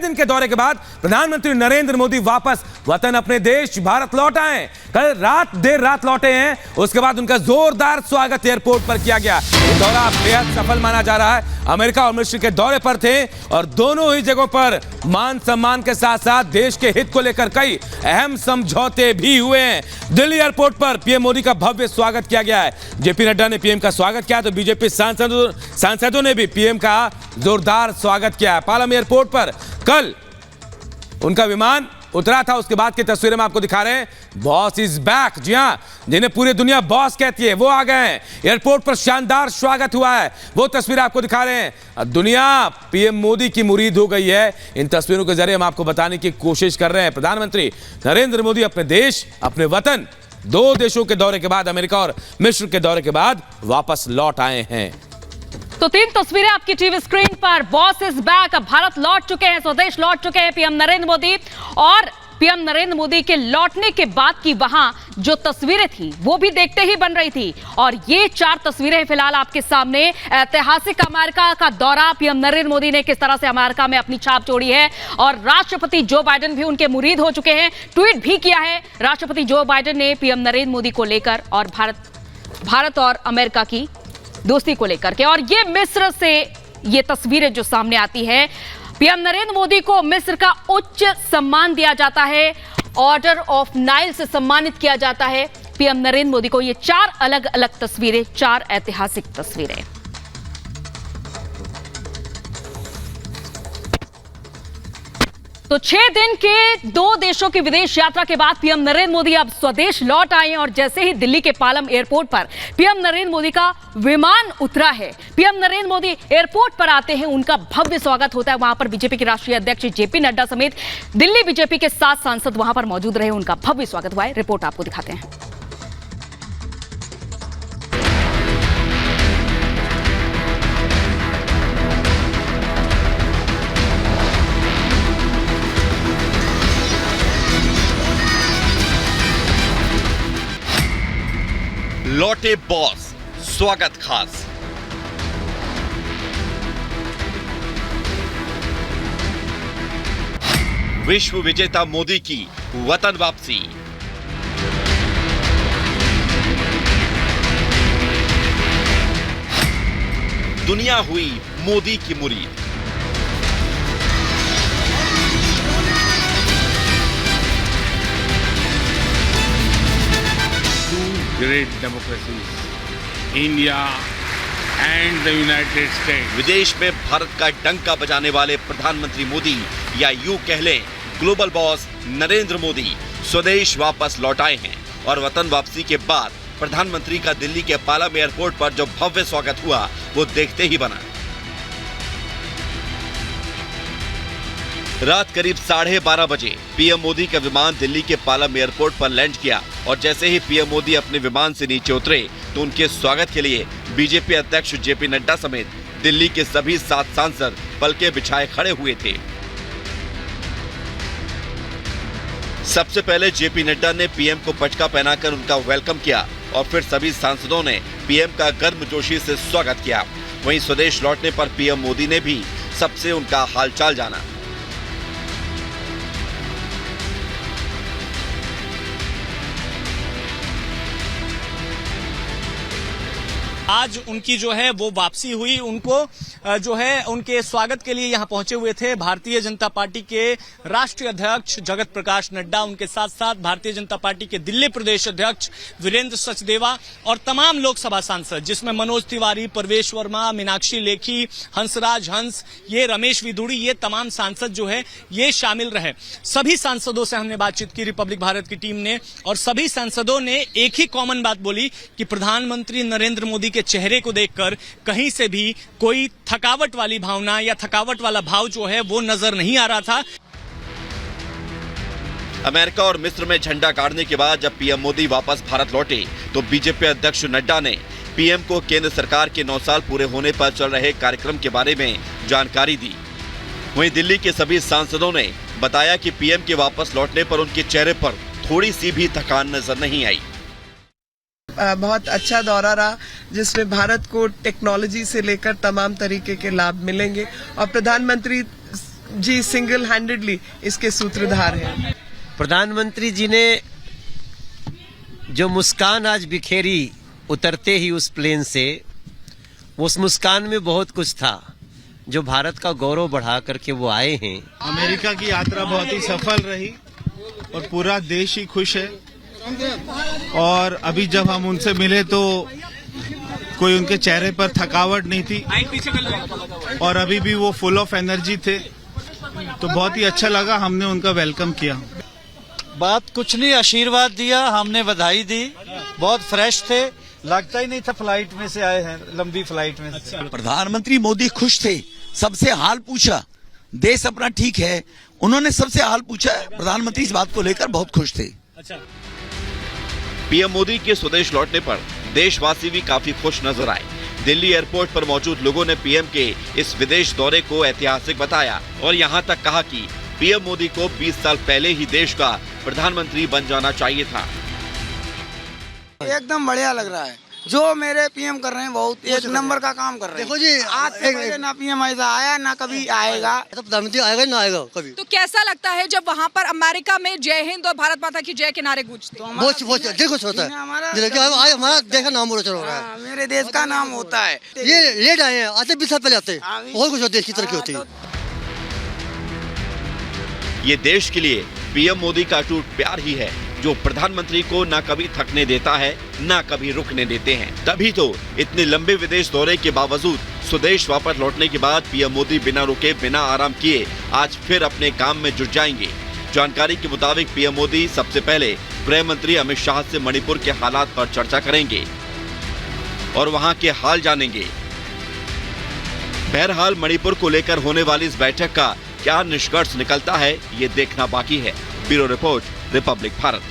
दिन के दौरे के बाद प्रधानमंत्री नरेंद्र मोदी वापस वतन अपने देश भारत लौट आए। कल देर रात लौटे हैं। उसके बाद उनका जोरदार स्वागत एयरपोर्ट पर किया गया। ये दौरा बेहद सफल माना जा रहा है। अमेरिका और मिस्र के दौरे पर थे और दोनों ही जगहों पर मान सम्मान के साथ साथ देश के हित को लेकर कई अहम समझौते भी हुए हैं। दिल्ली एयरपोर्ट पर पीएम मोदी का भव्य स्वागत किया गया है। जेपी नड्डा ने पीएम का स्वागत किया तो बीजेपी सांसदों ने भी पीएम का जोरदार स्वागत किया है। पालम एयरपोर्ट पर कल उनका विमान उतरा था। उसके बाद की तस्वीरें हम आपको दिखा रहे हैं। Boss is back. जी हां, जिन्हें पूरी दुनिया बॉस कहती है वो आ गए हैं। एयरपोर्ट पर शानदार स्वागत हुआ है, वो तस्वीरें आपको दिखा रहे हैं। अब दुनिया पीएम मोदी की मुरीद हो गई है। इन तस्वीरों के जरिए हम आपको बताने की कोशिश कर रहे हैं। प्रधानमंत्री नरेंद्र मोदी अपने देश, अपने वतन, दो देशों के दौरे के बाद, अमेरिका और मिस्र के दौरे के बाद वापस लौट आए हैं। तो 3 तस्वीरें आपकी टीवी स्क्रीन पर। Boss is back. अब भारत लौट चुके हैं, स्वदेश लौट चुके हैं पीएम नरेंद्र मोदी। और पीएम नरेंद्र मोदी के लौटने के बाद की वहां जो तस्वीरें थी वो भी देखते ही बन रही थी। और ये 4 तस्वीरें फिलहाल आपके सामने। ऐतिहासिक अमेरिका का दौरा, पीएम नरेंद्र मोदी ने किस तरह से अमेरिका में अपनी छाप छोड़ी है। और राष्ट्रपति जो बाइडेन भी उनके मुरीद हो चुके हैं। ट्वीट भी किया है राष्ट्रपति जो बाइडेन ने पीएम नरेंद्र मोदी को लेकर और भारत और अमेरिका की दोस्ती को लेकर के। और ये मिस्र से ये तस्वीरें जो सामने आती है, पीएम नरेंद्र मोदी को मिस्र का उच्च सम्मान दिया जाता है। ऑर्डर ऑफ नाइल से सम्मानित किया जाता है पीएम नरेंद्र मोदी को। ये 4 अलग अलग तस्वीरें, 4 ऐतिहासिक तस्वीरें। तो 6 दिन के 2 देशों की विदेश यात्रा के बाद पीएम नरेंद्र मोदी अब स्वदेश लौट आए हैं। और जैसे ही दिल्ली के पालम एयरपोर्ट पर पीएम नरेंद्र मोदी का विमान उतरा है, पीएम नरेंद्र मोदी एयरपोर्ट पर आते हैं, उनका भव्य स्वागत होता है। वहां पर बीजेपी के राष्ट्रीय अध्यक्ष जेपी नड्डा समेत दिल्ली बीजेपी के 7 सांसद वहां पर मौजूद रहे। उनका भव्य स्वागत हुआ है। रिपोर्ट आपको दिखाते हैं। लौटे बॉस, स्वागत खास। विश्व विजेता मोदी की वतन वापसी। दुनिया हुई मोदी की मुरीद। Great democracies, India and the United States. विदेश में भारत का डंका बजाने वाले प्रधानमंत्री मोदी, या यूं कह लें ग्लोबल बॉस नरेंद्र मोदी, स्वदेश वापस लौट आए हैं। और वतन वापसी के बाद प्रधानमंत्री का दिल्ली के पालम एयरपोर्ट पर जो भव्य स्वागत हुआ वो देखते ही बना। रात करीब 12:30 बजे पीएम मोदी का विमान दिल्ली के पालम एयरपोर्ट पर लैंड किया। और जैसे ही पीएम मोदी अपने विमान से नीचे उतरे तो उनके स्वागत के लिए बीजेपी अध्यक्ष जेपी नड्डा समेत दिल्ली के सभी 7 सांसद पलके बिछाए खड़े हुए थे। सबसे पहले जेपी नड्डा ने पीएम को पटका पहनाकर उनका वेलकम किया और फिर सभी सांसदों ने पीएम का गर्मजोशी से स्वागत किया। वहीं स्वदेश लौटने पर पीएम मोदी ने भी सबसे उनका हालचाल जाना। आज उनकी जो है वो वापसी हुई। उनको जो है उनके स्वागत के लिए यहाँ पहुंचे हुए थे भारतीय जनता पार्टी के राष्ट्रीय अध्यक्ष जगत प्रकाश नड्डा, उनके साथ साथ भारतीय जनता पार्टी के दिल्ली प्रदेश अध्यक्ष वीरेंद्र सचदेवा और तमाम लोकसभा सांसद, जिसमें मनोज तिवारी, परवेश वर्मा, मीनाक्षी लेखी, हंसराज हंस, ये रमेश विधुड़ी, ये तमाम सांसद जो है ये शामिल रहे। सभी सांसदों से हमने बातचीत की, रिपब्लिक भारत की टीम ने, और सभी सांसदों ने एक ही कॉमन बात बोली कि प्रधानमंत्री नरेंद्र मोदी के चेहरे को देखकर कहीं से भी कोई थकावट वाली भावना या थकावट वाला भाव जो है वो नजर नहीं आ रहा था। अमेरिका और मिस्र में झंडा गाड़ने के बाद जब पीएम मोदी वापस भारत लौटे तो बीजेपी अध्यक्ष नड्डा ने पीएम को केंद्र सरकार के 9 साल पूरे होने पर चल रहे कार्यक्रम के बारे में जानकारी दी। वहीं दिल्ली के सभी सांसदों ने बताया कि पीएम के वापस लौटने पर उनके चेहरे पर थोड़ी सी भी थकान नजर नहीं आई। बहुत अच्छा दौरा रहा जिसमें भारत को टेक्नोलॉजी से लेकर तमाम तरीके के लाभ मिलेंगे और प्रधानमंत्री जी सिंगल हैंडेडली इसके सूत्रधार हैं। प्रधानमंत्री जी ने जो मुस्कान आज बिखेरी उतरते ही उस प्लेन से, उस मुस्कान में बहुत कुछ था जो भारत का गौरव बढ़ा करके वो आए हैं। अमेरिका की यात्रा बहुत ही सफल रही और पूरा देश ही खुश है। और अभी जब हम उनसे मिले तो कोई उनके चेहरे पर थकावट नहीं थी और अभी भी वो फुल ऑफ एनर्जी थे, तो बहुत ही अच्छा लगा। हमने उनका वेलकम किया। बात कुछ नहीं, आशीर्वाद दिया, हमने बधाई दी। बहुत फ्रेश थे, लगता ही नहीं था फ्लाइट में से आए हैं, लंबी फ्लाइट में से। प्रधानमंत्री मोदी खुश थे, सबसे हाल पूछा, देश अपना ठीक है, उन्होंने सबसे हाल पूछा। प्रधानमंत्री इस बात को लेकर बहुत खुश थे। पीएम मोदी के स्वदेश लौटने पर देशवासी भी काफी खुश नजर आए। दिल्ली एयरपोर्ट पर मौजूद लोगों ने पीएम के इस विदेश दौरे को ऐतिहासिक बताया और यहां तक कहा कि पीएम मोदी को 20 साल पहले ही देश का प्रधानमंत्री बन जाना चाहिए था। एकदम बढ़िया लग रहा है, जो मेरे पीएम कर रहे हैं बहुत एक नंबर का काम कर रहे हैं। देखो जी, आज से पहले ना पीएम ऐसा आया ना कभी आएगा, तो प्रधानमंत्री आएगा ना आएगा कभी। तो कैसा लगता है जब वहाँ पर अमेरिका में जय हिंद और भारत माता की जय के नारे गूंजते हैं? बहुत दिल खुश होता है, हमारा देश का नाम रोशन हो रहा है, मेरे देश का नाम होता है। ये लेट आए हैं, आते 20 साल पहले आते, बहुत कुछ होते की तरक्की होती है। ये देश के लिए पीएम मोदी का अटूट प्यार ही है जो प्रधानमंत्री को ना कभी थकने देता है ना कभी रुकने देते हैं। तभी तो इतने लंबे विदेश दौरे के बावजूद स्वदेश वापस लौटने के बाद पीएम मोदी बिना रुके बिना आराम किए आज फिर अपने काम में जुट जाएंगे। जानकारी के मुताबिक पीएम मोदी सबसे पहले गृह मंत्री अमित शाह से मणिपुर के हालात पर चर्चा करेंगे और वहां के हाल जानेंगे। बहरहाल मणिपुर को लेकर होने वाली इस बैठक का क्या निष्कर्ष निकलता है, ये देखना बाकी है। Bureau report, Republic Bharat.